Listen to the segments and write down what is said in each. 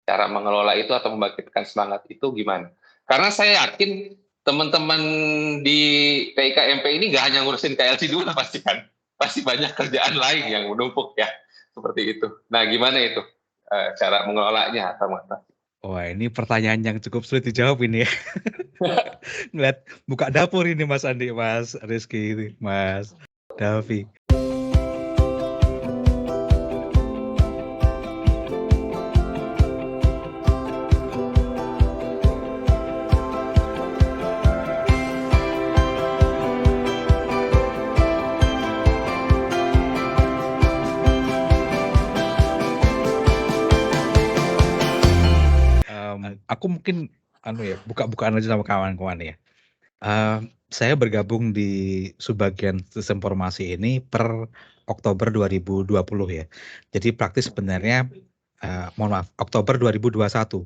cara mengelola itu atau membangkitkan semangat itu gimana? Karena saya yakin teman-teman di PIKMP ini nggak hanya ngurusin KLC dulu pasti kan, pasti banyak kerjaan lain yang menumpuk ya, seperti itu. Nah gimana itu cara mengelolanya atau Wah, ini pertanyaan yang cukup sulit dijawab ini ya. Ngeliat buka dapur ini Mas Andi, Mas Rizky, Mas Davi. Aku mungkin buka-bukaan aja sama kawan-kawan ya. Saya bergabung di subbagian sistem informasi ini per Oktober 2020 ya. Jadi praktis sebenarnya Oktober 2021.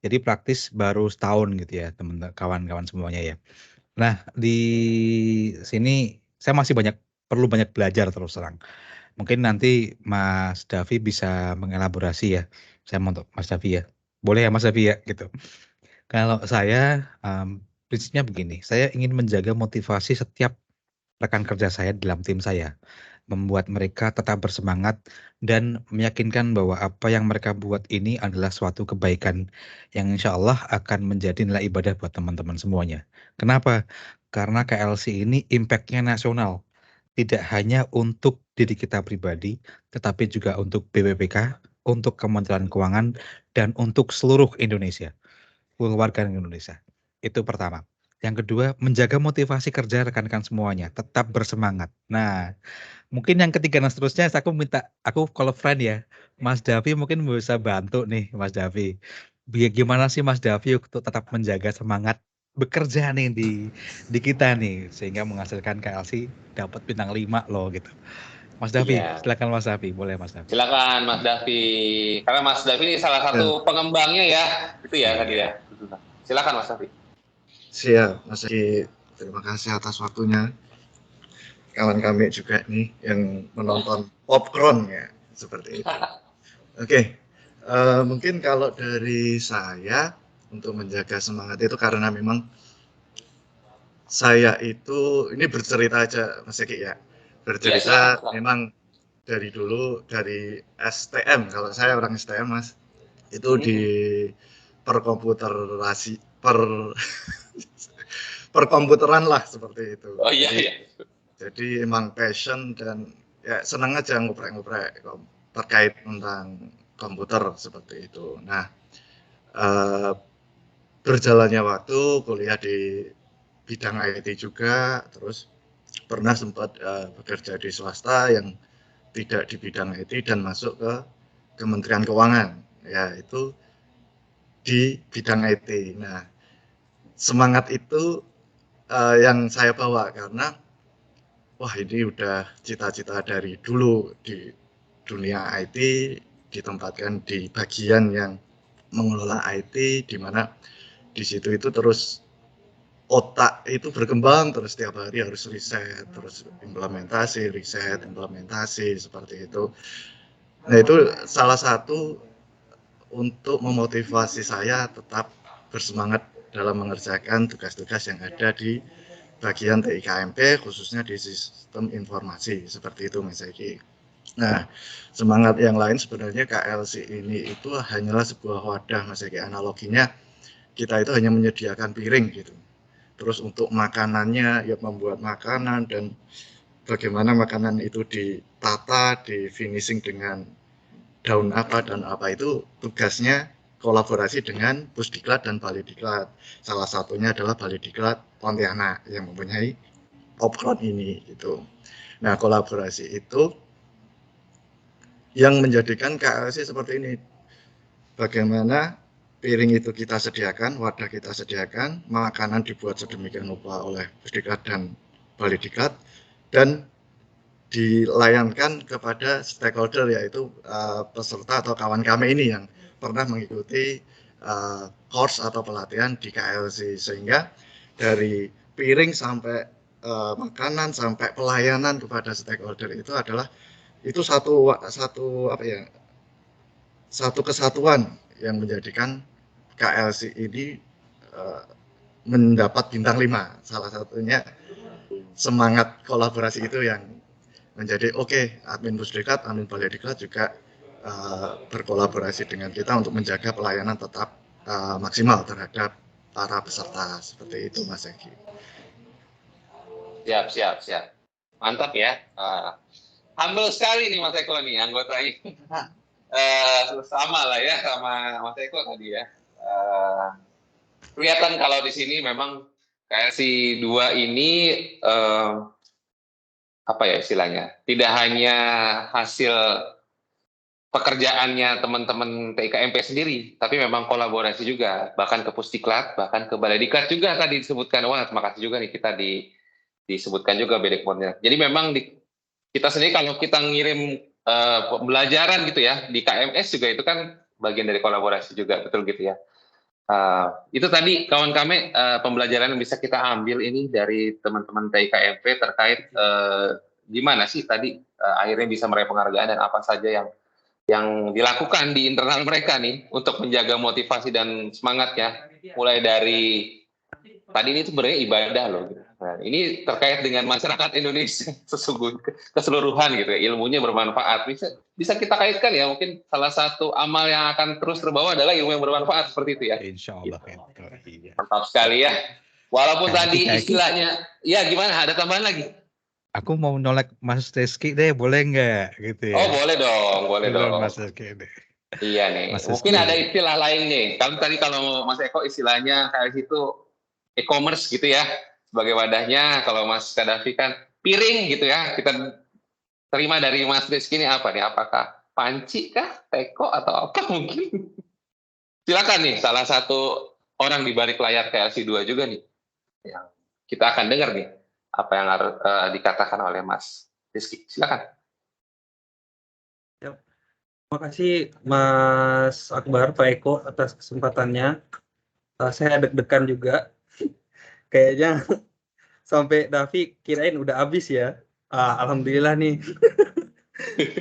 Jadi praktis baru setahun gitu ya, teman kawan-kawan semuanya ya. Nah, di sini saya masih perlu banyak belajar terus terang. Mungkin nanti Mas Davi bisa mengelaborasi ya. Saya mau untuk Mas Davi ya. Boleh ya Mas Davi ya gitu. Kalau saya prinsipnya begini, saya ingin menjaga motivasi setiap rekan kerja saya dalam tim saya, membuat mereka tetap bersemangat dan meyakinkan bahwa apa yang mereka buat ini adalah suatu kebaikan yang insya Allah akan menjadi nilai ibadah buat teman-teman semuanya. Kenapa? Karena KLC ini impact-nya nasional, tidak hanya untuk diri kita pribadi, tetapi juga untuk BPPK, untuk Kementerian Keuangan, dan untuk seluruh Indonesia. Warga Indonesia. Itu pertama. Yang kedua, menjaga motivasi kerja rekan-rekan semuanya, tetap bersemangat. Nah, mungkin yang ketiga dan seterusnya aku kalau friend ya, Mas Davi mungkin bisa bantu nih Mas Davi. Gimana sih Mas Davi untuk tetap menjaga semangat bekerja nih di kita nih sehingga menghasilkan KLC dapat bintang 5 loh gitu. Mas Davi, Iya. silakan Mas Davi, boleh Mas Davi. Silakan Mas Davi. Karena Mas Davi ini salah satu pengembangnya ya, itu ya tadi ya. Silakan Mas Davi. Siap, Mas Eki. Terima kasih atas waktunya. Kawan kami juga nih yang menonton popcorn ya, seperti itu. Oke, mungkin kalau dari saya untuk menjaga semangat itu karena memang saya itu ini bercerita aja Mas Eki ya. Bercerita memang dari dulu dari STM, kalau saya orang STM Mas, itu di perkomputeran lah seperti itu. Oh iya, iya. Jadi emang passion dan ya senang aja ngoprek-ngoprek terkait tentang komputer seperti itu. Nah, berjalannya waktu kuliah di bidang IT juga, terus pernah sempat bekerja di swasta yang tidak di bidang IT dan masuk ke Kementerian Keuangan, ya itu di bidang IT. Nah, semangat itu yang saya bawa karena wah ini udah cita-cita dari dulu di dunia IT, ditempatkan di bagian yang mengelola IT, di mana di situ itu terus otak itu berkembang terus setiap hari harus riset, terus implementasi, riset, implementasi seperti itu. Nah itu salah satu untuk memotivasi saya tetap bersemangat dalam mengerjakan tugas-tugas yang ada di bagian TIKMP khususnya di sistem informasi seperti itu Mas Eki. Nah, semangat yang lain sebenarnya KLC ini itu hanyalah sebuah wadah Mas Eki. Analoginya kita itu hanya menyediakan piring gitu. Terus untuk makanannya ya membuat makanan dan bagaimana makanan itu ditata, di finishing dengan daun apa dan apa itu tugasnya kolaborasi dengan Pusdiklat dan Balidiklat. Salah satunya adalah Balidiklat Pontianak yang mempunyai popcorn ini gitu. Nah, kolaborasi itu yang menjadikan KLC seperti ini. Bagaimana piring itu kita sediakan, wadah kita sediakan, makanan dibuat sedemikian rupa oleh Pusdiklat dan Balidiklat dan dilayankan kepada stakeholder yaitu peserta atau kawan kami ini yang pernah mengikuti course atau pelatihan di KLC sehingga dari piring sampai makanan sampai pelayanan kepada stakeholder itu satu kesatuan yang menjadikan KLC ini mendapat bintang 5. Salah satunya semangat kolaborasi itu yang menjadi admin Pusdiklat, admin Balai Diklat juga berkolaborasi dengan kita untuk menjaga pelayanan tetap maksimal terhadap para peserta. Seperti itu Mas Egi. Siap. Mantap ya. Humble sekali nih Mas Eko nih anggota ini. Sama lah ya sama Mas Eko tadi ya. Kelihatan kalau di sini memang KLC 2 ini apa ya istilahnya? Tidak hanya hasil pekerjaannya teman-teman TIKMP sendiri, tapi memang kolaborasi juga, bahkan ke Pusdiklat, bahkan ke Balai Diklat juga tadi disebutkan. Wah, terima kasih juga nih kita disebutkan juga BDK. Jadi memang kita sendiri kalau kita ngirim pembelajaran gitu ya di KMS juga itu kan bagian dari kolaborasi juga, betul gitu ya. Itu tadi kawan kami pembelajaran yang bisa kita ambil ini dari teman-teman TIKMP terkait gimana sih tadi akhirnya bisa meraih penghargaan dan apa saja yang dilakukan di internal mereka nih untuk menjaga motivasi dan semangatnya, mulai dari tadi ini sebenarnya ibadah loh. Nah, ini terkait dengan masyarakat Indonesia keseluruhan gitu ya, ilmunya bermanfaat. Bisa kita kaitkan ya, mungkin salah satu amal yang akan terus terbawa adalah ilmu yang bermanfaat seperti itu ya. Insya Allah. Gitu. Mantap sekali ya. Walaupun tadi istilahnya, ya gimana? Ada tambahan lagi? Aku mau nolak Mas Rizky deh, boleh nggak gitu ya? Oh boleh dong. Mas Rizky deh. Iya nih. Mas Mungkin Rizky. ada istilah lain nih. Tadi kalau Mas Eko istilahnya kayak gitu e-commerce gitu ya sebagai wadahnya. Kalau Mas Kadafi kan piring gitu ya. Kita terima dari Mas Rizky ini apa nih? Apakah panci kah, teko atau apa mungkin? Silakan nih salah satu orang di balik layar KLC 2 juga nih. Yang kita akan dengar nih apa yang harus dikatakan oleh Mas Rizky. Silakan. Terima kasih Mas Akbar, Pak Eko atas kesempatannya. Saya deg-degan juga. Kayaknya sampai Davi kirain udah habis ya. Alhamdulillah nih.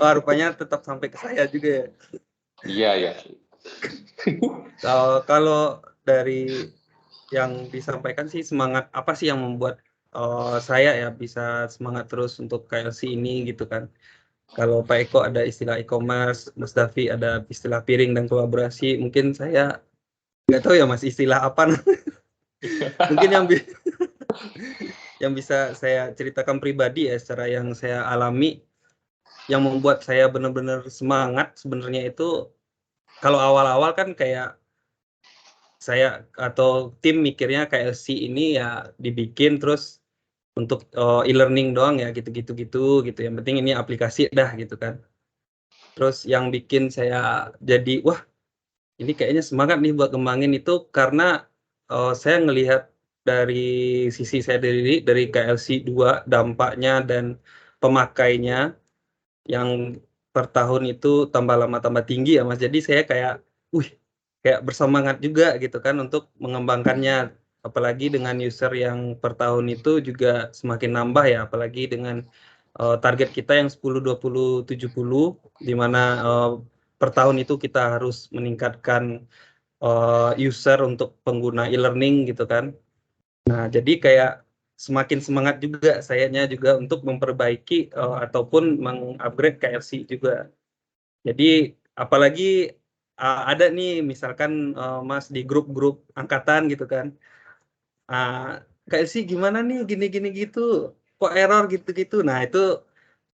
Wah, rupanya tetap sampai ke saya juga ya. Iya. Kalau dari yang disampaikan sih semangat apa sih yang membuat saya ya bisa semangat terus untuk KLC ini gitu kan. Kalau Pak Eko ada istilah e-commerce, Mas Davi ada istilah piring dan kolaborasi, mungkin saya nggak tahu ya Mas istilah apa. Mungkin yang bisa saya ceritakan pribadi ya secara yang saya alami, yang membuat saya benar-benar semangat sebenarnya itu kalau awal-awal kan kayak saya atau tim mikirnya KLC ini ya dibikin terus untuk e-learning doang ya gitu. Yang penting ini aplikasi dah gitu kan. Terus yang bikin saya jadi wah ini kayaknya semangat nih buat kembangin itu karena saya ngelihat dari sisi saya dari KLC 2 dampaknya dan pemakainya yang per tahun itu tambah lama tambah tinggi ya Mas. Jadi saya kayak bersemangat juga gitu kan untuk mengembangkannya. Apalagi dengan user yang per tahun itu juga semakin nambah ya, apalagi dengan target kita yang 10, 20, 70, di mana per tahun itu kita harus meningkatkan user untuk pengguna e-learning gitu kan. Nah, jadi kayak semakin semangat juga sayanya juga untuk memperbaiki ataupun mengupgrade KLC juga. Jadi apalagi ada nih misalkan Mas di grup-grup angkatan gitu kan. KLC gimana nih gini gitu. Kok error gitu-gitu. Nah, itu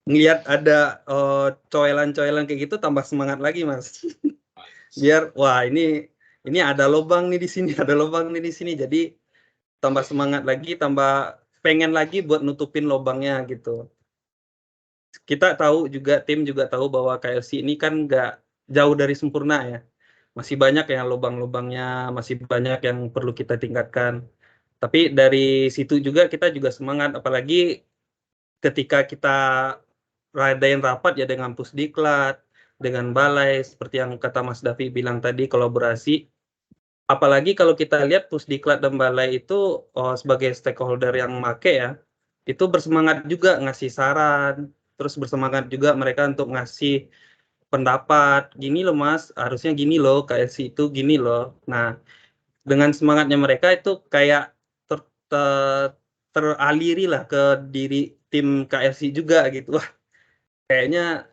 ngelihat ada coelan-coelan kayak gitu tambah semangat lagi, Mas. Biar wah ini ada lubang nih di sini, ada lubang nih di sini. Jadi tambah semangat lagi, tambah pengen lagi buat nutupin lubangnya gitu. Kita tahu juga, tim juga tahu bahwa KLC ini kan nggak jauh dari sempurna ya. Masih banyak yang lubang-lubangnya, masih banyak yang perlu kita tingkatkan. Tapi dari situ juga kita juga semangat, apalagi ketika kita adain rapat ya dengan Pusdiklat, dengan Balai, seperti yang kata Mas Davi bilang tadi, kolaborasi. Apalagi kalau kita lihat Pusdiklat dan Balai itu sebagai stakeholder yang make ya, itu bersemangat juga ngasih saran, terus bersemangat juga mereka untuk ngasih pendapat, "Gini loh Mas, harusnya gini loh, KLC itu gini loh." Nah, dengan semangatnya mereka itu kayak ter te teraliri lah ke diri tim KLC juga gitu. Wah, kayaknya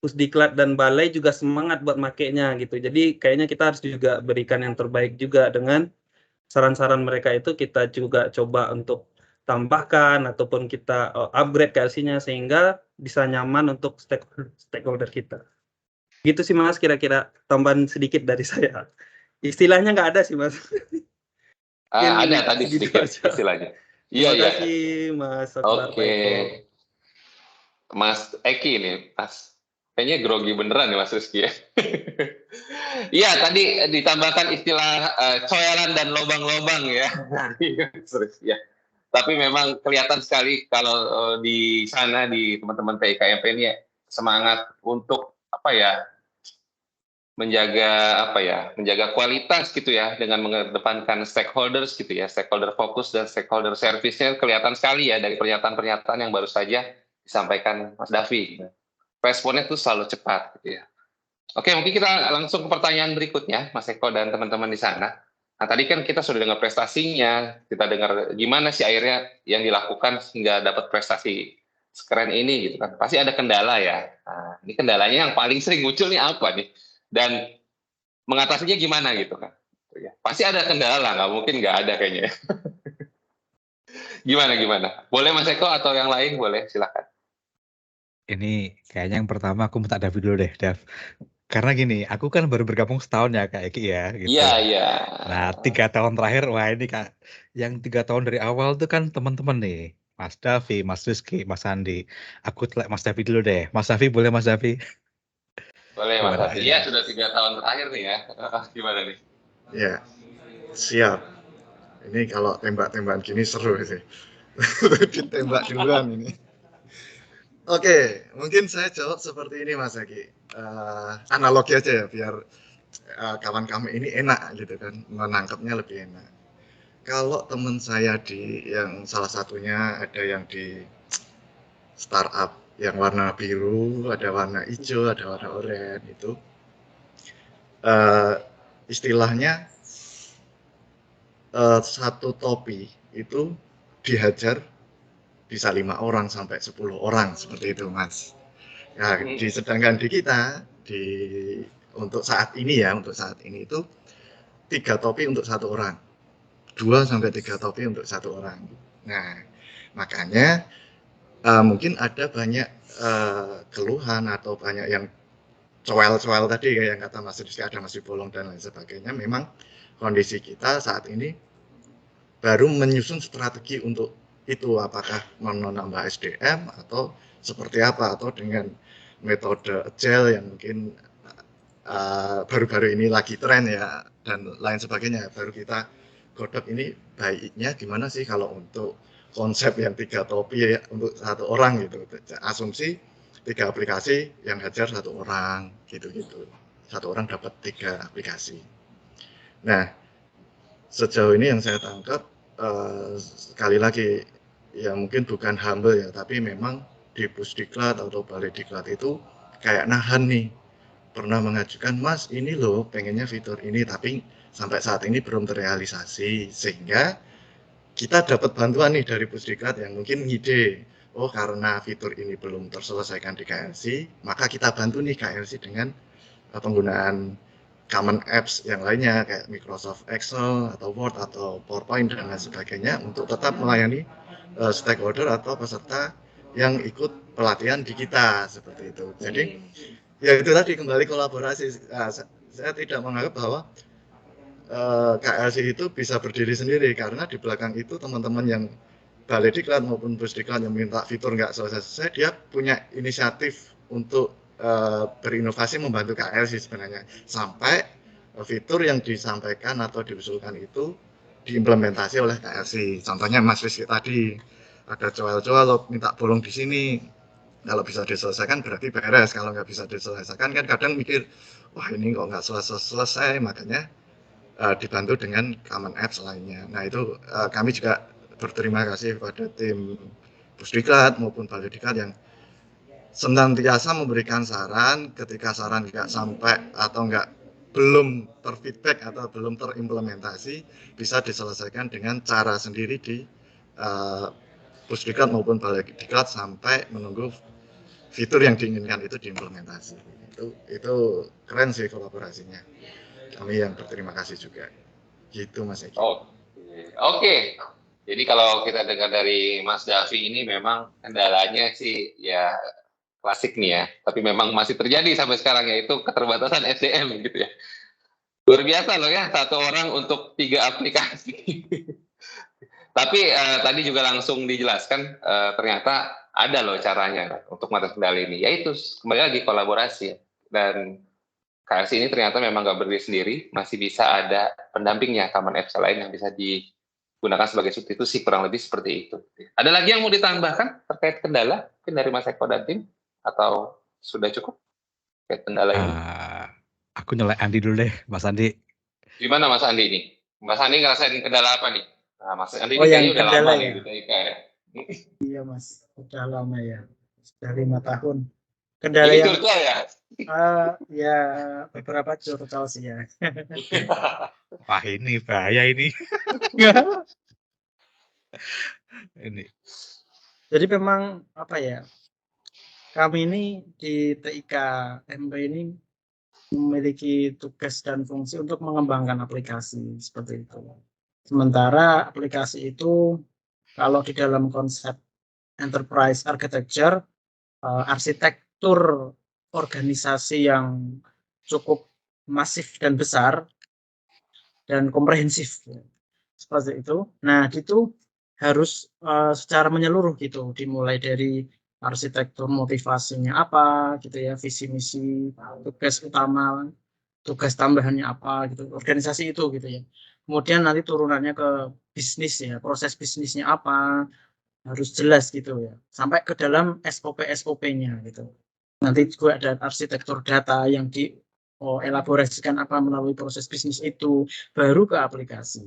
Pusdiklat dan Balai juga semangat buat makainya gitu. Jadi kayaknya kita harus juga berikan yang terbaik juga dengan saran-saran mereka itu kita juga coba untuk tambahkan ataupun kita upgrade KLC-nya sehingga bisa nyaman untuk stakeholder kita. Gitu sih Mas, kira-kira tambahan sedikit dari saya. Istilahnya nggak ada sih Mas. Ada Mungkin tadi segitu sedikit aja. istilahnya. Iya, Terima iya. kasih Mas Akbar, Pak Oke. Eko. Mas Eki nih, Mas. Kayaknya grogi beneran nih Mas Rizky ya. Iya, tadi ditambahkan istilah coelan dan lobang-lobang ya. Ya. Tapi memang kelihatan sekali kalau di sana di teman-teman PIKMP ini ya, semangat untuk menjaga kualitas gitu ya dengan mengedepankan stakeholders gitu ya, stakeholder fokus dan stakeholder service-nya kelihatan sekali ya dari pernyataan-pernyataan yang baru saja disampaikan Mas Davi. Responnya tuh selalu cepat gitu ya. Oke, mungkin kita langsung ke pertanyaan berikutnya, Mas Eko dan teman-teman di sana. Nah, tadi kan kita sudah dengar prestasinya, kita dengar gimana sih akhirnya yang dilakukan sehingga dapat prestasi sekeren ini gitu kan. Pasti ada kendala ya. Nah, ini kendalanya yang paling sering muncul nih apa nih? Dan mengatasinya gimana gitu kan? Pasti ada kendala, nggak mungkin nggak ada kayaknya. Gimana? Boleh Mas Eko atau yang lain boleh, silakan. Ini kayaknya yang pertama aku minta Davi dulu deh, Dav. Karena gini, aku kan baru bergabung setahun ya Kak Eki ya, gitu. Iya. Nah, 3 tahun terakhir, wah ini Kak, yang 3 tahun dari awal tuh kan teman-teman nih, Mas Davi, Mas Rizky, Mas Andi. Aku telek Mas Davi dulu deh. Mas Davi, boleh Mas Davi? Boleh Mas Gimana? Davi. Iya, sudah 3 tahun terakhir nih ya. Gimana nih? Ya, siap. Ini kalau tembak-tembakan gini seru sih. Ditembak duluan ini. Oke, mungkin saya jawab seperti ini Mas Eki. Analogi aja ya, biar kawan kami ini enak gitu kan, menangkapnya lebih enak. Kalau teman saya yang salah satunya ada yang di startup yang warna biru, ada warna hijau, ada warna oranye itu, istilahnya satu topi itu dihajar bisa 5 orang sampai 10 orang seperti itu Mas. Nah, sedangkan di kita untuk saat ini itu 3 topi untuk 1 orang, 2 sampai 3 topi untuk 1 orang. Nah, makanya mungkin ada banyak keluhan atau banyak yang coel-coel tadi kayak yang kata Mas Rizky, ada masih bolong dan lain sebagainya. Memang kondisi kita saat ini baru menyusun strategi untuk itu, apakah menambah SDM atau seperti apa, atau dengan metode agile yang mungkin baru-baru ini lagi tren ya dan lain sebagainya. Baru kita godok ini baiknya gimana sih kalau untuk konsep yang 3 topi ya, untuk 1 orang gitu. Asumsi 3 aplikasi yang hajar 1 orang gitu-gitu. 1 orang dapat 3 aplikasi. Nah, sejauh ini yang saya tangkap sekali lagi ya mungkin bukan humble ya, tapi memang di Pusdiklat atau Balai Diklat itu kayak nahan nih, pernah mengajukan Mas ini loh pengennya fitur ini, tapi sampai saat ini belum terrealisasi, sehingga kita dapat bantuan nih dari Pusdiklat yang mungkin ngide, oh karena fitur ini belum terselesaikan di KLC, maka kita bantu nih KLC dengan penggunaan common apps yang lainnya kayak Microsoft Excel atau Word atau PowerPoint dan lain sebagainya untuk tetap melayani stakeholder atau peserta yang ikut pelatihan di kita seperti itu. Jadi ya itu tadi kembali kolaborasi. Saya tidak menganggap bahwa KLC itu bisa berdiri sendiri karena di belakang itu teman-teman yang Balai Diklat maupun Pusdiklat yang minta fitur nggak selesai, dia punya inisiatif untuk berinovasi membantu KLC sebenarnya sampai fitur yang disampaikan atau diusulkan itu diimplementasi oleh KLC. Contohnya Mas Rizky tadi ada coel-coel minta bolong di sini, kalau bisa diselesaikan berarti beres, kalau nggak bisa diselesaikan kan kadang mikir wah ini kok nggak selesai, makanya dibantu dengan common apps lainnya. Nah itu kami juga berterima kasih pada tim Pusdiklat maupun Balai Diklat yang senantiasa memberikan saran ketika saran nggak sampai atau belum terfeedback atau belum terimplementasi, bisa diselesaikan dengan cara sendiri di Pusdiklat maupun Balai-Diklat sampai menunggu fitur yang diinginkan itu diimplementasi. Itu keren sih kolaborasinya. Kami yang berterima kasih juga. Gitu Mas Eki. Oke. Jadi kalau kita dengar dari Mas Davi ini memang kendalanya sih ya klasik nih ya, tapi memang masih terjadi sampai sekarang, yaitu keterbatasan SDM gitu ya. Luar biasa loh ya, 1 orang untuk 3 aplikasi. Tapi tadi juga langsung dijelaskan ternyata ada loh caranya untuk mengatasi kendala ini, yaitu kembali lagi kolaborasi. Dan KLC ini ternyata memang nggak berdiri sendiri, masih bisa ada pendampingnya, Common Apps lain yang bisa digunakan sebagai substitusi, kurang lebih seperti itu. Ada lagi yang mau ditambahkan terkait kendala mungkin dari Mas Eko dan tim, atau sudah cukup terkait kendala ini? Aku nyelek Andi dulu deh, Mas Andi. Gimana Mas Andi ini? Mas Andi ngerasain kendala apa nih? Nah, Mas Andi Oh, ini yang kayaknya udah kendala lama ya? nih di TIK ya. Iya Mas, udah lama ya, sudah 5 tahun. Kendala Ini yang curcol ya? ya beberapa curcol sih ya. Wah ini bahaya ini. Ini. Jadi memang apa ya, kami ini di TIK MP ini memiliki tugas dan fungsi untuk mengembangkan aplikasi seperti itu. Sementara aplikasi itu kalau di dalam konsep enterprise architecture, arsitektur organisasi yang cukup masif dan besar dan komprehensif seperti itu. Nah, itu harus secara menyeluruh gitu, dimulai dari arsitektur motivasinya apa gitu ya, visi misi, tugas utama, tugas tambahannya apa gitu, organisasi itu gitu ya. Kemudian nanti turunannya ke bisnis ya, proses bisnisnya apa, harus jelas gitu ya, sampai ke dalam SOP-nya gitu. Nanti juga ada arsitektur data yang dielaborasikan apa melalui proses bisnis itu, baru ke aplikasi.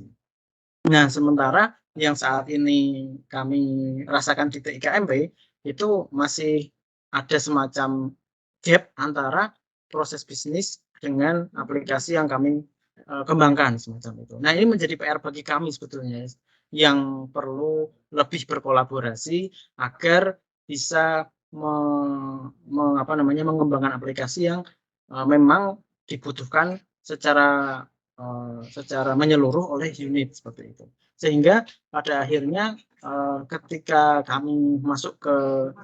Nah, sementara yang saat ini kami rasakan di TIK MP itu masih ada semacam gap antara proses bisnis dengan aplikasi yang kami kembangkan semacam itu. Nah, ini menjadi PR bagi kami sebetulnya, yang perlu lebih berkolaborasi agar bisa mengembangkan aplikasi yang memang dibutuhkan secara menyeluruh oleh unit seperti itu. Sehingga pada akhirnya ketika kami masuk ke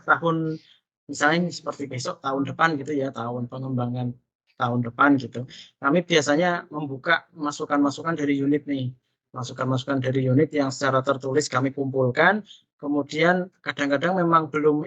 tahun misalnya seperti besok tahun depan gitu ya, tahun pengembangan tahun depan gitu, kami biasanya membuka masukan-masukan dari unit nih, masukan-masukan dari unit yang secara tertulis kami kumpulkan. Kemudian kadang-kadang memang belum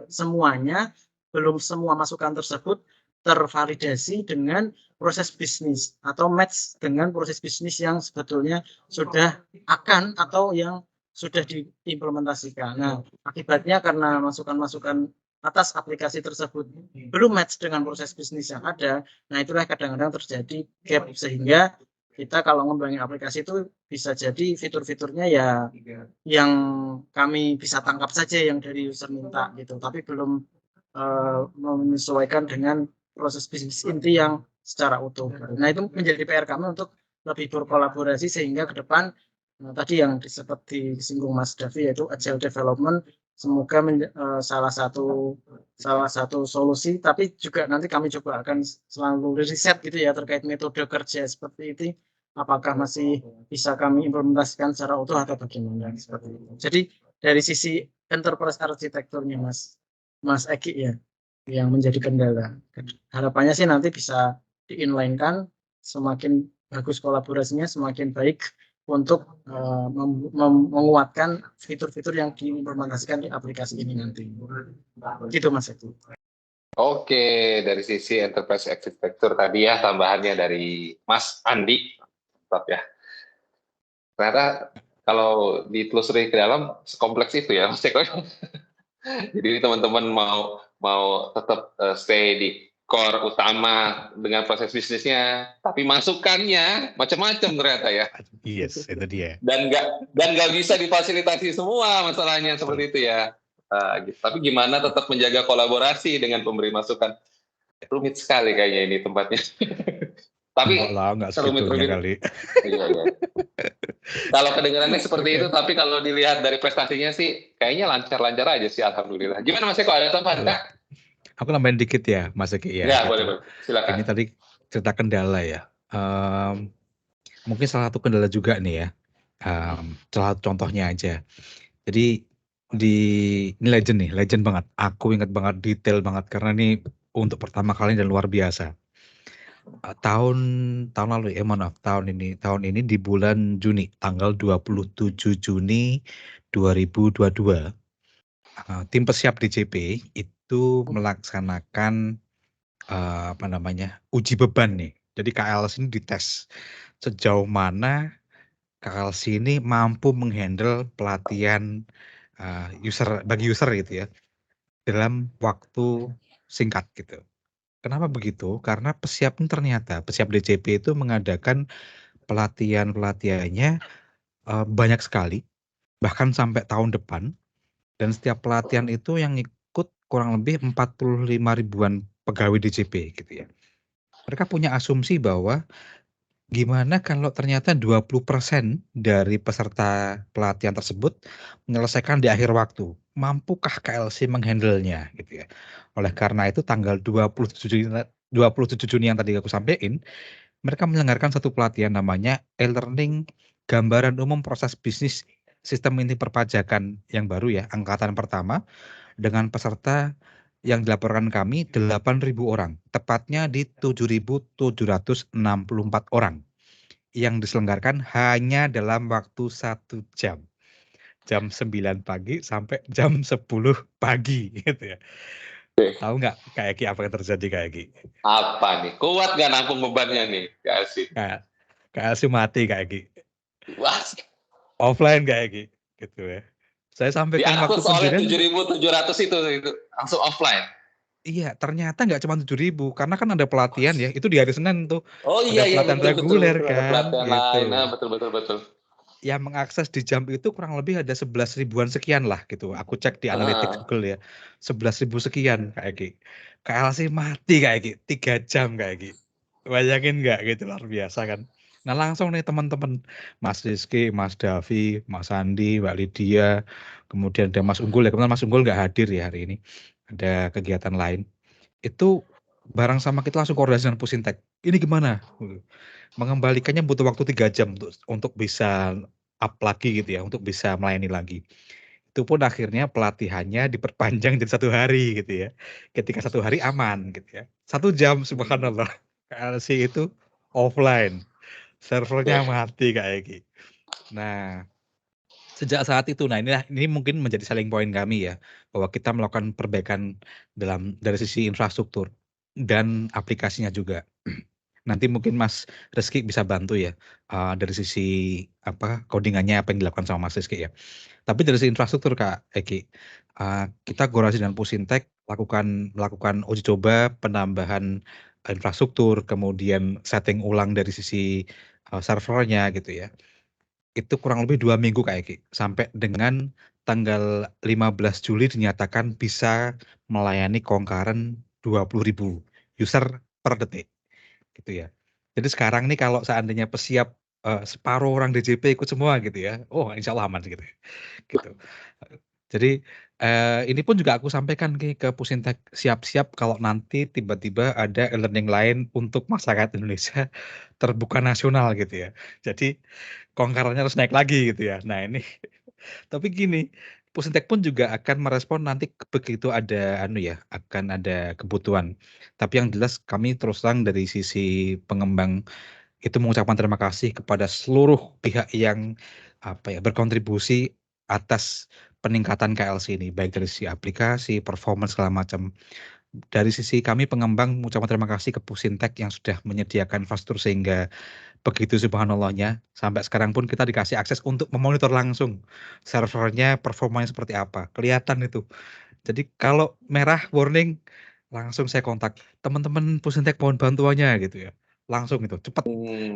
semuanya, belum semua masukan tersebut tervalidasi dengan proses bisnis atau match dengan proses bisnis yang sebetulnya sudah akan atau yang sudah diimplementasikan. Nah, akibatnya karena masukan-masukan atas aplikasi tersebut belum match dengan proses bisnis yang ada, nah itulah kadang-kadang terjadi gap, sehingga kita kalau ngembangin aplikasi itu bisa jadi fitur-fiturnya ya yang kami bisa tangkap saja yang dari user minta gitu, tapi belum menyesuaikan dengan proses bisnis inti yang secara utuh. Nah, itu menjadi PR kami untuk lebih berkolaborasi sehingga ke depan tadi yang seperti disinggung Mas Davi, yaitu agile development, semoga salah satu solusi, tapi juga nanti kami coba akan selalu riset gitu ya terkait metode kerja seperti itu, apakah masih bisa kami implementasikan secara utuh atau bagaimana seperti itu. Jadi dari sisi enterprise arsitekturnya Mas Eki ya yang menjadi kendala. Harapannya sih nanti bisa di-inline-kan, semakin bagus kolaborasinya, semakin baik untuk menguatkan fitur-fitur yang diimplementasikan di aplikasi ini nanti. Gitu Mas Eki. Oke, dari sisi enterprise architecture tadi ya, tambahannya dari Mas Andi, tetap ya. Ternyata kalau ditelusuri ke dalam sekompleks itu ya Mas Eko. Jadi teman-teman mau tetap stay di core utama dengan proses bisnisnya, tapi masukannya macam-macam ternyata ya. Yes, itu dia. Dan nggak bisa difasilitasi semua masalahnya seperti itu ya. Gitu. Tapi gimana tetap menjaga kolaborasi dengan pemberi masukan? Rumit sekali kayaknya ini tempatnya. Tapi Enggak lah, enggak segitunya serumit-rumit. kali. Iya. Kalau kedengarannya seperti itu, tapi kalau dilihat dari prestasinya sih, kayaknya lancar-lancar aja sih, alhamdulillah. Gimana Mas Eko, ada tambahan Kak? Aku nambahin dikit ya, Mas Eki ya. Ya, Gitu. boleh. Silakan. Ini tadi cerita kendala ya. Mungkin salah satu kendala juga nih ya. Salah satu contohnya aja. Jadi ini legend banget. Aku ingat banget, detail banget karena ini untuk pertama kali dan luar biasa. Tahun lalu ya, maaf, tahun ini di bulan Juni, tanggal 27 Juni 2022, tim persiap DJP itu melaksanakan uji beban nih. Jadi KLC ini dites sejauh mana KLC ini mampu menghandle pelatihan bagi user gitu ya dalam waktu singkat gitu. Kenapa begitu? Karena pesiap DJP itu mengadakan pelatihannya banyak sekali, bahkan sampai tahun depan, dan setiap pelatihan itu yang ikut kurang lebih 45 ribuan pegawai DJP gitu ya. Mereka punya asumsi bahwa gimana kalau ternyata 20% dari peserta pelatihan tersebut menyelesaikan di akhir waktu. Mampukah KLC menghandle-nya gitu ya. Oleh karena itu tanggal 27 Juni yang tadi aku sampaikan, mereka menyelenggarakan satu pelatihan namanya e-learning gambaran umum proses bisnis sistem inti perpajakan yang baru ya, angkatan pertama, dengan peserta yang dilaporkan kami 8.000 orang, tepatnya di 7.764 orang yang diselenggarakan hanya dalam waktu 1 jam. Jam 9 pagi sampai jam 10 pagi gitu ya. Tahu nggak Kak Eki apa yang terjadi Kak Eki? Apa nih? Kuat nggak nampung bebannya nih, Kak Alsi? Kak Eki mati Kak Eki. Wah, Offline Kak Eki gitu ya. Saya sampaikan waktu diangkut oleh penjurian 7.700 itu langsung offline. Iya, ternyata nggak cuma 7.000 karena kan ada pelatihan ya. Itu di hari Senin tuh. Oh Ada iya pelatihan betul reguler ada kan pelatihan lain. gitu. Betul. Yang mengakses di jam itu kurang lebih ada 11 ribuan sekian lah gitu. Aku cek di analytics Google ya. 11.000 sekian Kak Eki. KLC mati Kak Eki, 3 jam Kak Eki. Bayangin nggak gitu, luar biasa kan. Nah langsung nih teman-teman, Mas Rizky, Mas Davi, Mas Andi, Mbak Lydia, kemudian ada Mas Unggul ya. Kebetulan Mas Unggul nggak hadir ya hari ini. Ada kegiatan lain. Itu bareng sama kita langsung koordinasi dengan Pusintek. Ini gimana? Mengembalikannya butuh waktu 3 jam untuk bisa up lagi gitu ya, untuk bisa melayani lagi. Itu pun akhirnya pelatihannya diperpanjang jadi 1 hari gitu ya. Ketika 1 hari aman gitu ya. 1 jam subhanallah. KLC itu offline. Servernya mati Kak Eki. Nah, sejak saat itu, ini mungkin menjadi selling point kami ya, bahwa kita melakukan perbaikan dari sisi infrastruktur dan aplikasinya juga. Nanti mungkin Mas Rizky bisa bantu ya, dari sisi codingannya apa yang dilakukan sama Mas Rizky ya. Tapi dari sisi infrastruktur Kak Eki, kita koordinasi dengan Pusintek melakukan uji coba penambahan infrastruktur, kemudian setting ulang dari sisi servernya gitu ya. Itu kurang lebih 2 minggu Kak Eki, sampai dengan tanggal 15 Juli dinyatakan bisa melayani concurrent 20.000 user per detik gitu ya. Jadi sekarang nih kalau seandainya pesiap separuh orang DJP ikut semua gitu ya, oh insya Allah aman gitu. Jadi ini pun juga aku sampaikan ke Pusintek, siap-siap kalau nanti tiba-tiba ada e-learning lain untuk masyarakat Indonesia terbuka nasional gitu ya. Jadi concurrent-nya harus naik lagi gitu ya. Nah ini, tapi gini, Pusintek pun juga akan merespon nanti begitu ada akan ada kebutuhan. Tapi yang jelas kami terus terang dari sisi pengembang itu mengucapkan terima kasih kepada seluruh pihak yang berkontribusi atas peningkatan KLC ini, baik dari sisi aplikasi, performance segala macam. Dari sisi kami pengembang mengucapkan terima kasih ke Pusintek yang sudah menyediakan infrastruktur sehingga begitu subhanallahnya sampai sekarang pun kita dikasih akses untuk memonitor langsung servernya performanya seperti apa. Kelihatan itu. Jadi kalau merah warning langsung saya kontak teman-teman Pusintek mohon bantuannya gitu ya. langsung gitu, cepet.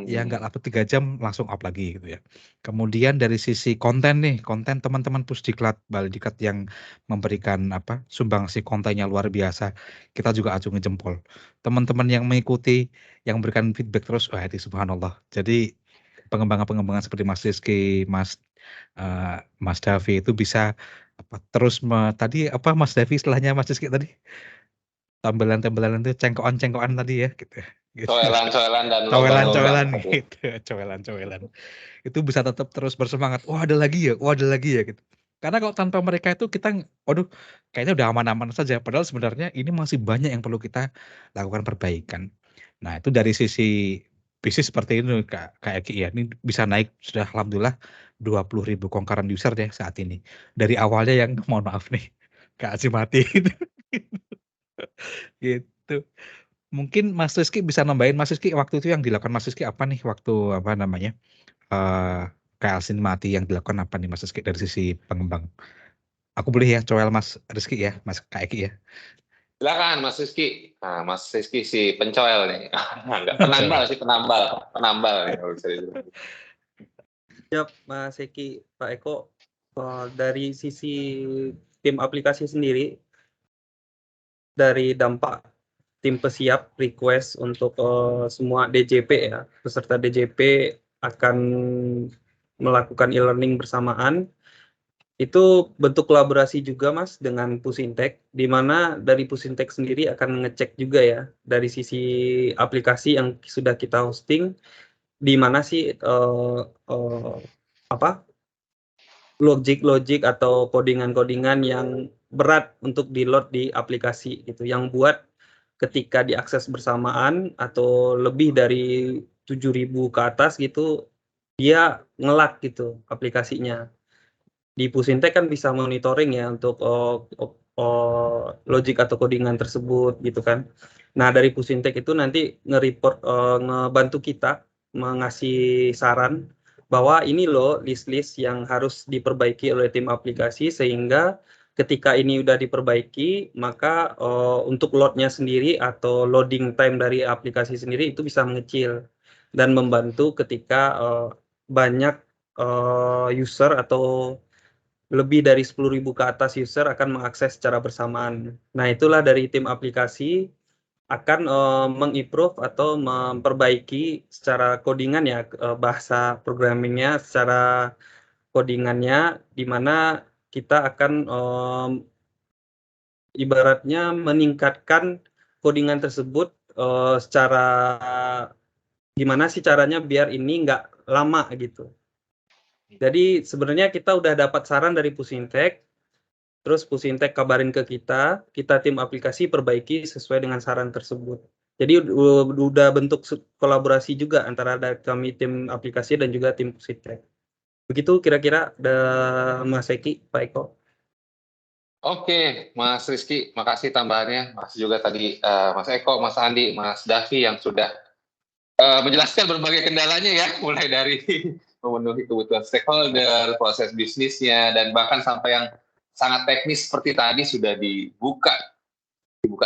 Ya nggak Hmm. dapet 3 jam langsung up lagi gitu ya. Kemudian dari sisi konten nih, konten teman-teman Pusdiklat, Baldiklat yang memberikan sumbangsi kontennya luar biasa. Kita juga acungi jempol. Teman-teman yang mengikuti, yang memberikan feedback terus, wah itu subhanallah. Jadi pengembangan-pengembangan seperti Mas Rizky, Mas Davi itu bisa terus tadi Mas Davi istilahnya Mas Rizky tadi? Tambelan-tambelan itu cengkokan-cengkokan tadi ya gitu. Gitu. Coelan-coelan dan lomba-lomba Cowelan-cowelan seperti itu. gitu, cowelan-cowelan. Itu bisa tetap terus bersemangat. Wah ada lagi ya gitu. Karena kalau tanpa mereka itu kita, waduh, kayaknya udah aman-aman saja. Padahal sebenarnya ini masih banyak yang perlu kita lakukan perbaikan. Nah itu dari sisi bisnis seperti ini Kak Eki ya. Ini bisa naik sudah alhamdulillah 20.000 concurrent user deh saat ini. Dari awalnya yang mohon maaf nih, Kak Azimati gitu. Gitu. Mungkin Mas Rizky bisa nambahin, Mas Rizky waktu itu yang dilakukan Mas Rizky apa nih waktu KL Sinmati yang dilakukan apa nih Mas Rizky dari sisi pengembang? Aku boleh ya coel Mas Rizky ya, Mas Kak Eki ya. Silakan Mas Rizky. Nah, Mas Rizky si pencoel nih. Enggak penambal sih, penambal nih kalau bisa dibilang. Siap, Mas Eki, Pak Eko. Dari sisi tim aplikasi sendiri, dari dampak tim pesiap request untuk semua DJP ya, peserta DJP akan melakukan e-learning bersamaan. Itu bentuk kolaborasi juga Mas dengan Pusintek, di mana dari Pusintek sendiri akan ngecek juga ya dari sisi aplikasi yang sudah kita hosting, di mana sih logik atau kodingan-kodingan yang berat untuk di-load di aplikasi gitu, yang buat ketika diakses bersamaan atau lebih dari 7.000 ke atas gitu, dia nge-lag gitu aplikasinya. Di Pusintek kan bisa monitoring ya untuk logik atau codingan tersebut gitu kan. Nah dari Pusintek itu nanti nge-report, ngebantu kita mengasih saran bahwa ini loh list-list yang harus diperbaiki oleh tim aplikasi, sehingga ketika ini udah diperbaiki maka untuk load-nya sendiri atau loading time dari aplikasi sendiri itu bisa mengecil dan membantu ketika banyak user atau lebih dari 10.000 ke atas user akan mengakses secara bersamaan. Nah, itulah dari tim aplikasi akan mengimprove atau memperbaiki secara codingan ya, bahasa programmingnya secara codingannya, di mana kita akan ibaratnya meningkatkan codingan tersebut secara gimana sih caranya biar ini nggak lama gitu. Jadi sebenarnya kita udah dapat saran dari Pusintek, terus Pusintek kabarin ke kita tim aplikasi perbaiki sesuai dengan saran tersebut. Jadi udah bentuk kolaborasi juga antara kami tim aplikasi dan juga tim Pusintek. Begitu kira-kira Mas Eki, Pak Eko. Oke, Mas Rizky, makasih tambahannya. Mas juga tadi Mas Eko, Mas Andi, Mas Davi yang sudah menjelaskan berbagai kendalanya ya, mulai dari memenuhi kebutuhan stakeholder, proses bisnisnya, dan bahkan sampai yang sangat teknis seperti tadi sudah dibuka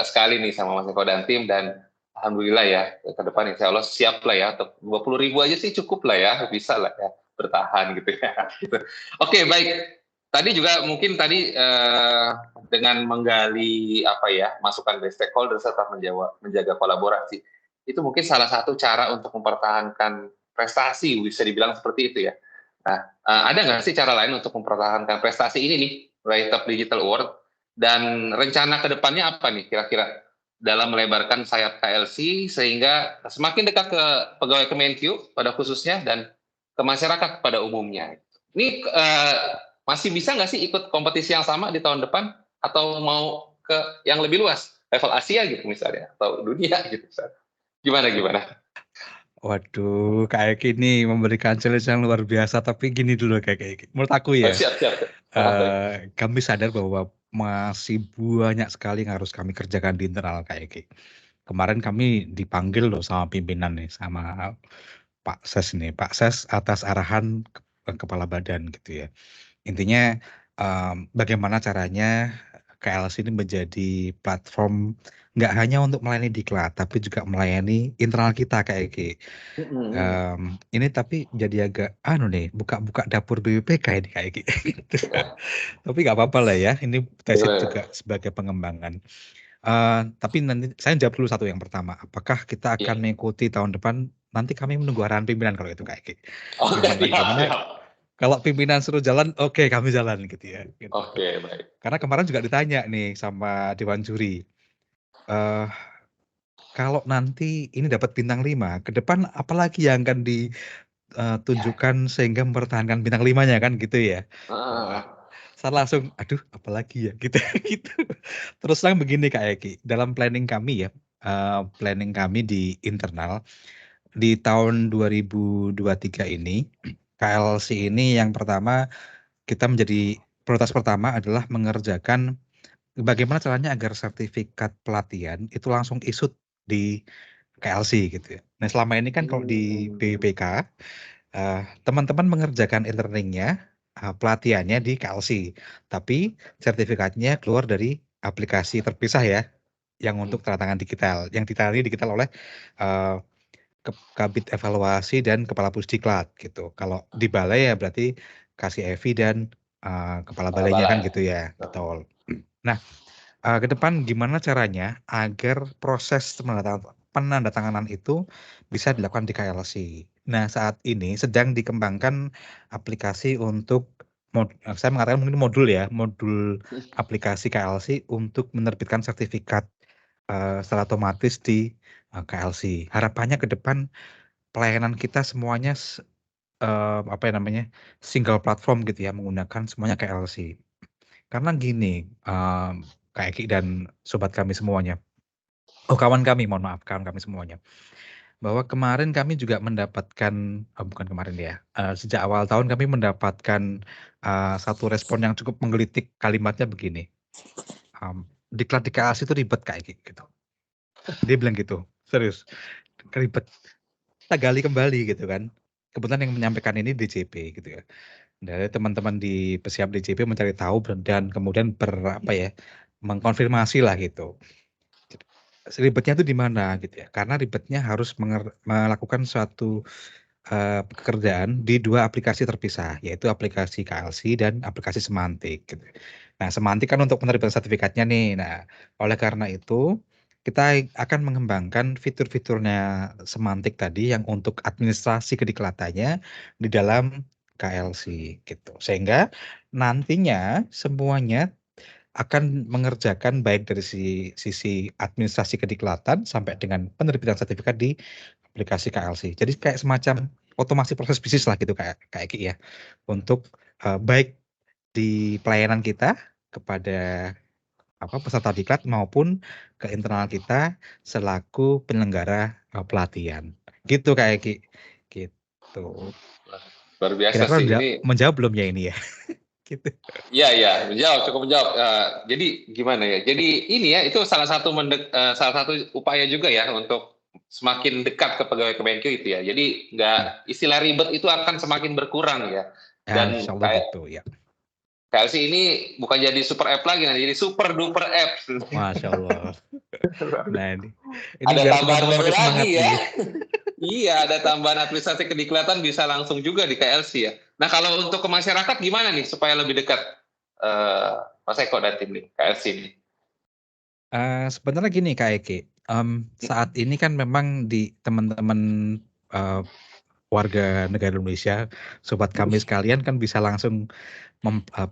sekali nih sama Mas Eko dan tim, dan alhamdulillah ya ke depan insya Allah siap lah ya, 20.000 aja sih cukup lah ya, bisa lah ya bertahan gitu ya. Oke, baik. Tadi juga mungkin dengan menggali masukan dari stakeholder serta menjaga kolaborasi, itu mungkin salah satu cara untuk mempertahankan prestasi, bisa dibilang seperti itu ya. Nah, ada nggak sih cara lain untuk mempertahankan prestasi ini nih, Rise Up Digital Award, dan rencana ke depannya apa nih kira-kira dalam melebarkan sayap KLC sehingga semakin dekat ke pegawai Kemenkyu pada khususnya dan ke masyarakat pada umumnya. Ini masih bisa nggak sih ikut kompetisi yang sama di tahun depan, atau mau ke yang lebih luas, level Asia gitu misalnya, atau dunia gitu misalnya. Gimana? Waduh, Kak Eki ini memberikan challenge yang luar biasa, tapi gini dulu Kak Eki. Menurut aku ya, Siap. kami sadar bahwa masih banyak sekali yang harus kami kerjakan di internal Kak Eki. Kemarin kami dipanggil loh sama pimpinan nih, sama Pak Ses nih, Pak Ses atas arahan kepala badan gitu ya. Intinya bagaimana caranya KLC ini menjadi platform nggak hanya untuk melayani diklat, tapi juga melayani internal kita Kak Eki. Ini tapi jadi agak nih, buka-buka dapur BPPK ini Kak Eki. Gitu. Tapi nggak apa-apa lah ya, ini tesis Boleh. juga sebagai pengembangan. Tapi nanti saya jawab dulu satu yang pertama, apakah kita akan Iya. mengikuti tahun depan? Nanti kami menunggu arahan pimpinan kalau itu Kak Eki. Oke, Gimana siap. kalau pimpinan suruh jalan, oke kami jalan gitu ya. Gitu. Oke, baik. Karena kemarin juga ditanya nih sama Dewan Juri, kalau nanti ini dapat bintang 5, ke depan apalagi yang akan ditunjukkan sehingga mempertahankan bintang 5-nya kan gitu ya. Wah, saya langsung, aduh apalagi ya gitu. Gitu. Terus terang begini Kak Eki, dalam planning kami ya, planning kami di internal, di tahun 2023 ini, KLC ini yang pertama, kita menjadi prioritas pertama adalah mengerjakan bagaimana caranya agar sertifikat pelatihan itu langsung issued di KLC gitu ya. Nah selama ini kan kalau di BPK, teman-teman mengerjakan e-learning-nya, pelatihannya di KLC, tapi sertifikatnya keluar dari aplikasi terpisah ya, yang untuk tanda tangan digital, yang ditangani digital oleh Kabid Evaluasi dan Kepala Pusdiklat gitu. Kalau di balai ya berarti kasih Evi dan kepala balainya kan Balai. gitu ya, betul. Nah, ke depan gimana caranya agar proses penandatanganan itu bisa dilakukan di KLC. Nah, saat ini sedang dikembangkan aplikasi untuk saya mengatakan mungkin modul aplikasi KLC untuk menerbitkan sertifikat secara otomatis di KLC. Harapannya ke depan pelayanan kita semuanya single platform gitu ya, menggunakan semuanya KLC. Karena gini, Kak Eki dan sobat kami semuanya, kawan kami, mohon maaf, kawan kami semuanya, bahwa kemarin kami juga mendapatkan, bukan kemarin ya, sejak awal tahun kami mendapatkan satu respon yang cukup menggelitik, kalimatnya begini, diklat di KLC itu ribet Kak Eki, gitu. Dia bilang gitu, serius, ribet. Kita gali kembali gitu kan. Kebetulan yang menyampaikan ini DJP gitu ya. Dari teman-teman di Pesiap DJP mencari tahu dan kemudian mengkonfirmasi lah gitu. Ribetnya itu di mana gitu ya? Karena ribetnya harus melakukan suatu pekerjaan di 2 aplikasi terpisah, yaitu aplikasi KLC dan aplikasi Semantik gitu. Nah, Semantik kan untuk penerbitan sertifikatnya nih. Nah, oleh karena itu kita akan mengembangkan fitur-fiturnya Semantik tadi yang untuk administrasi kediklatannya di dalam KLC gitu. Sehingga nantinya semuanya akan mengerjakan baik dari sisi administrasi kediklatan sampai dengan penerbitan sertifikat di aplikasi KLC. Jadi kayak semacam otomasi proses bisnis lah gitu kayak Eki ya. Untuk baik di pelayanan kita kepada peserta diklat maupun ke internal kita selaku penyelenggara pelatihan. Gitu Kak Eki. Gitu. Luar biasa Kira-kira sih udah ini. menjawab belum ya ini ya? Gitu. Iya, cukup menjawab. Jadi gimana ya? Jadi ini ya, itu salah satu upaya juga ya untuk semakin dekat ke pegawai Kemenkyu itu ya. Jadi nggak istilah ribet itu akan semakin berkurang ya. Dan Insya Allah gitu ya. KLC ini bukan jadi super app lagi, jadi super duper app. Masya Allah. Nah ini ada biar tambahan teman-teman makin level semangat lagi ya. nih. Iya, ada tambahan administrasi kediklatan bisa langsung juga di KLC ya. Nah, kalau untuk ke masyarakat gimana nih supaya lebih dekat Mas Eko dan tim nih, KLC ini? Sebenarnya gini Kak Eki, saat ini kan memang di teman-teman warga negara Indonesia, sobat kami sekalian kan bisa langsung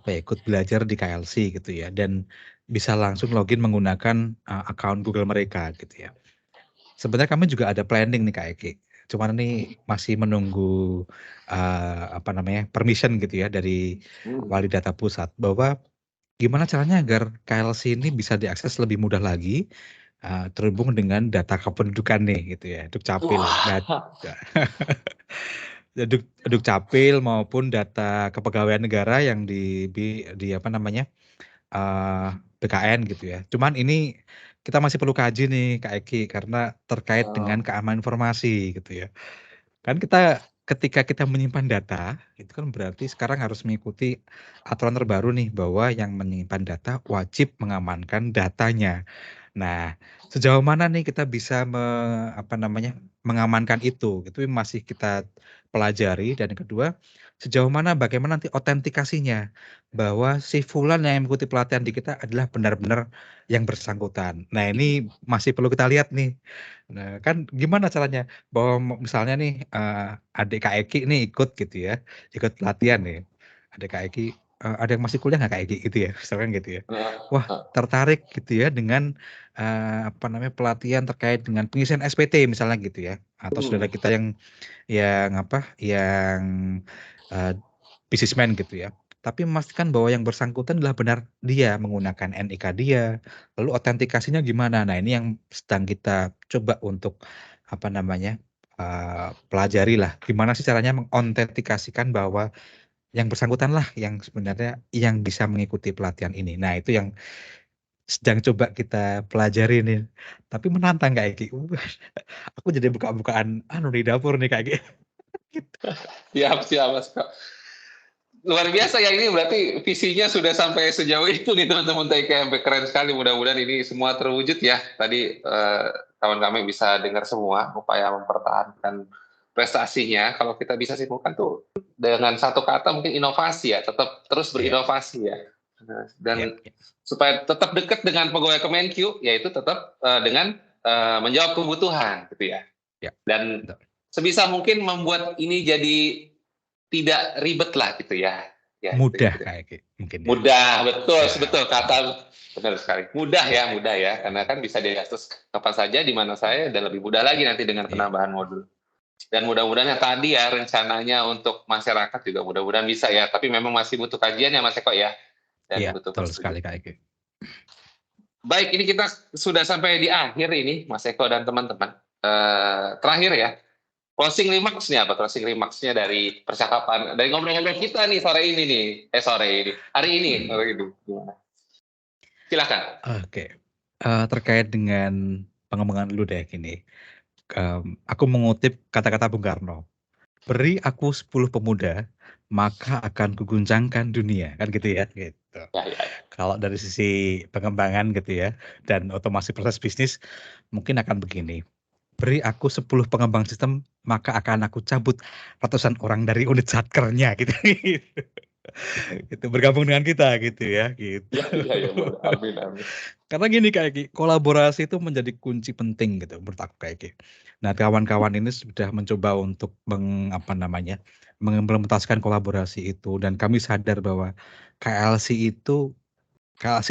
ikut belajar di KLC gitu ya, dan bisa langsung login menggunakan akun Google mereka gitu ya. Sebenarnya kami juga ada planning nih Kak Eki, cuman ini masih menunggu permission gitu ya dari Wali Data Pusat, bahwa gimana caranya agar KLC ini bisa diakses lebih mudah lagi, terhubung dengan data kependudukan nih gitu ya, Dukcapil. Dukcapil maupun data kepegawaian negara yang di BKN gitu ya. Cuman ini kita masih perlu kaji nih Kak Eki, karena terkait dengan keamanan informasi gitu ya. Kan ketika kita menyimpan data, itu kan berarti sekarang harus mengikuti aturan terbaru nih, bahwa yang menyimpan data wajib mengamankan datanya. Nah, sejauh mana nih kita bisa mengamankan itu masih kita pelajari. Dan yang kedua, sejauh mana bagaimana nanti otentikasinya bahwa si fulan yang mengikuti pelatihan di kita adalah benar-benar yang bersangkutan. Nah, ini masih perlu kita lihat nih. Nah, kan gimana caranya bahwa misalnya nih adik Kak Eki nih ikut gitu ya, ikut pelatihan nih. Adik Kak Eki, ada yang masih kuliah nggak Kak Eki gitu ya, misalkan gitu ya. Heeh, Wah, heeh. tertarik gitu ya dengan pelatihan terkait dengan pengisian SPT misalnya gitu ya, atau saudara kita yang eee, businessman gitu ya. Tapi memastikan bahwa yang bersangkutan adalah benar dia menggunakan NIK dia, lalu autentikasinya gimana. Nah, ini yang sedang kita coba untuk pelajari lah, gimana sih caranya mengautentikasikan bahwa yang bersangkutanlah yang sebenarnya yang bisa mengikuti pelatihan ini. Nah, itu yang sedang coba kita pelajari nih, tapi menantang Kak Eki. Aku jadi buka-bukaan di dapur nih Kak Eki. Gitu. Siap, siap Mas Eko. Luar biasa ya, ini berarti visinya sudah sampai sejauh itu nih teman-teman TKMP. Keren sekali, mudah-mudahan ini semua terwujud ya. Tadi kawan kami bisa dengar semua upaya mempertahankan prestasinya. Kalau kita bisa simpulkan tuh dengan satu kata mungkin inovasi ya, tetap terus Iya. berinovasi ya. Dan Iya. supaya tetap dekat dengan pegawai Kemenq, yaitu tetap dengan menjawab kebutuhan gitu ya. Iya, Dan betul. sebisa mungkin membuat ini jadi tidak ribet lah gitu ya. Ya, Mudah gitu. Kak Eki mungkin ya. Mudah, betul, Ya. betul kata benar sekali. Mudah ya, karena kan bisa diakses kapan saja, di mana saja, dan lebih mudah lagi nanti dengan Iya. penambahan modul. Dan mudah-mudahan yang tadi ya rencananya untuk masyarakat juga mudah-mudahan bisa ya, tapi memang masih butuh kajian ya Mas Eko ya, dan Iya, butuh betul sekali persetujuan. Kak Eki. Baik, ini kita sudah sampai di akhir ini Mas Eko dan teman-teman. Terakhir ya, closing remarks-nya apa? Closing remarks-nya dari percakapan, dari ngobrol-ngobrol kita nih hari ini. Gimana? Silakan. Oke, terkait dengan pengembangan dulu deh gini, aku mengutip kata-kata Bung Karno, "Beri aku 10 pemuda, maka akan kuguncangkan dunia." Kan gitu ya, gitu. Ya. Kalau dari sisi pengembangan gitu ya, dan otomasi proses bisnis, mungkin akan begini, beri aku 10 pengembang sistem, maka akan aku cabut ratusan orang dari unit satkernya gitu. Gitu, bergabung dengan kita gitu ya, gitu. Ya, boleh. Amin. Karena gini Kak Eki, kolaborasi itu menjadi kunci penting gitu menurut aku Kak Eki. Nah, kawan-kawan ini sudah mencoba untuk mengimplementasikan kolaborasi itu, dan kami sadar bahwa KLC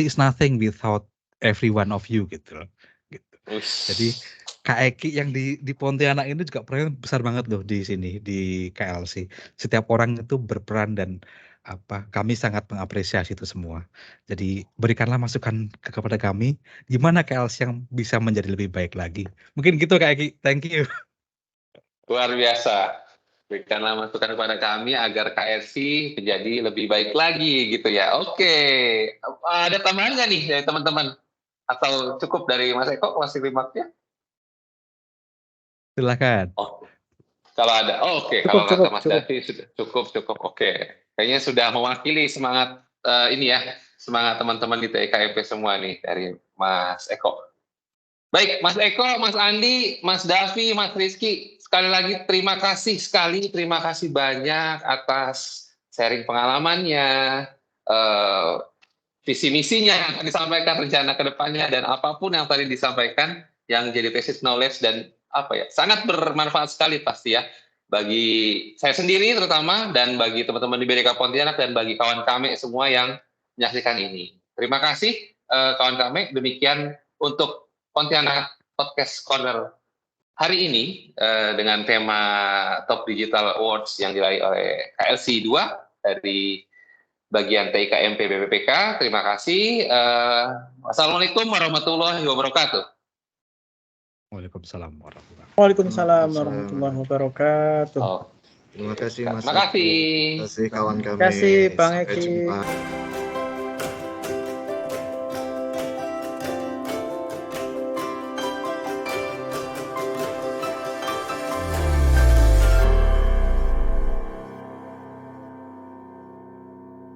is nothing without every one of you gitu loh, gitu. Jadi Kak Eki yang di Pontianak ini juga perannya besar banget loh di sini, di KLC. Setiap orang itu berperan dan kami sangat mengapresiasi itu semua. Jadi berikanlah masukan kepada kami, gimana KLC yang bisa menjadi lebih baik lagi. Mungkin gitu Kak Eki, thank you. Luar biasa. Berikanlah masukan kepada kami agar KRC menjadi lebih baik lagi gitu ya. Oke. Ada tambahan nggak nih dari teman-teman? Atau cukup dari Mas Eko masih remarknya? Silakan. Oh, kalau ada. Oke. Kalau kata Mas Davi sudah cukup. Oke. Kayaknya sudah mewakili semangat ini ya. Semangat teman-teman di TKMP semua nih dari Mas Eko. Baik, Mas Eko, Mas Andi, Mas Davi, Mas Rizky, sekali lagi terima kasih banyak atas sharing pengalamannya, visi misinya yang akan disampaikan, rencana ke depannya, dan apapun yang tadi disampaikan yang jadi basis knowledge dan sangat bermanfaat sekali pasti ya bagi saya sendiri terutama, dan bagi teman-teman di BDK Pontianak, dan bagi kawan kami semua yang menyaksikan ini. Terima kasih kawan kami. Demikian untuk Pontianak Podcast Corner hari ini dengan tema Top Digital Awards yang diraih oleh KLC 2 dari bagian TIKMP BPPK. Terima kasih. Wassalamualaikum warahmatullahi wabarakatuh. Waalaikumsalam warahmatullahi wabarakatuh. Waalaikumsalam warahmatullahi wabarakatuh. Oh. Terima kasih Mas Terima kasih. Eko. Terima kasih kawan kami. Terima kasih Bang Sampai Eki. jumpa.